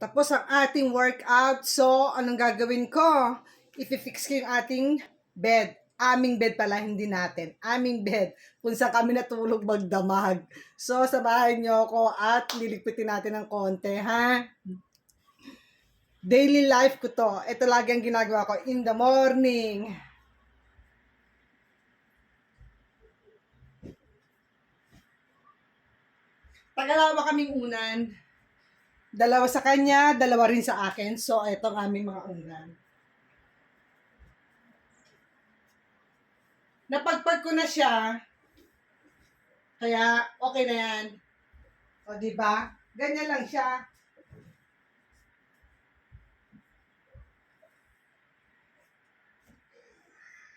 tapos ang ating workout. So, anong gagawin ko? Ipifix ko yung ating bed. Aming bed pala, hindi natin. Aming bed. Kung saan kami natulog magdamag. So, samahan nyo ako at liligpitin natin ng konti, ha? Daily life ko to. Ito lagi ang ginagawa ko in the morning. Tagalawa kaming unan. Dalawa sa kanya, dalawa rin sa akin. So, ito ang aming mga unan. Napagpag ko na siya. Kaya, okay na yan. O, diba? Ganyan lang siya.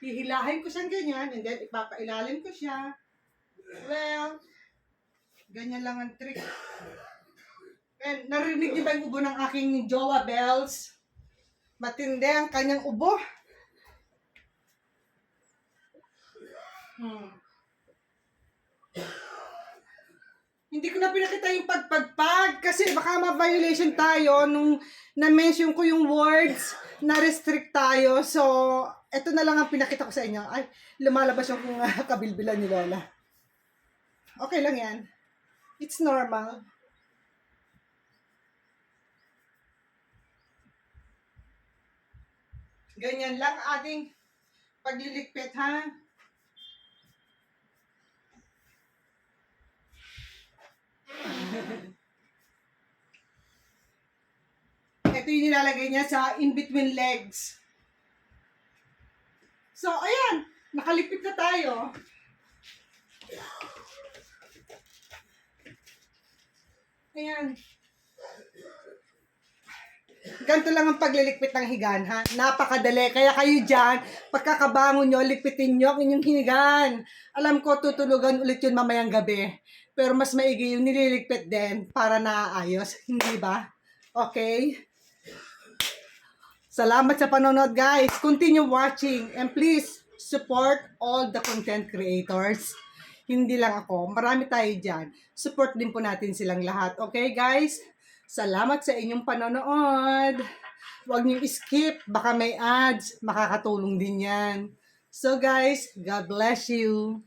Hihilahin ko siyang ganyan, and then ipapailalim ko siya. Well, ganyan lang ang trick. And narinig niyo ba yung ubo ng aking jowa bells? Matindi ang kanyang ubo. Hindi ko na pinakita yung pagpagpag kasi baka ma-violation tayo nung na-mention ko yung words na restrict tayo. So, eto na lang ang pinakita ko sa inyo. Ay, lumalabas yung kabilbilan ni Lola. Okay lang yan. It's normal. Ganyan lang ating pagliligpit, ha? Ito yung nilalagay niya sa in-between legs. So, ayan. Nakalipit na tayo. Ayan. Ganito lang ang paglilikpit ng higaan, ha? Napakadali. Kaya kayo dyan, pagkakabangon nyo, likpitin nyo ang inyong hinigaan. Alam ko, tutulugan ulit yun mamayang gabi. Pero mas maigi yung nililigpit din para naayos. Hindi ba? Okay? Salamat sa panonood, guys. Continue watching. And please, support all the content creators. Hindi lang ako. Marami tayo dyan. Support din po natin silang lahat. Okay, guys? Salamat sa inyong panonood. Huwag niyo skip. Baka may ads. Makakatulong din yan. So, guys, God bless you.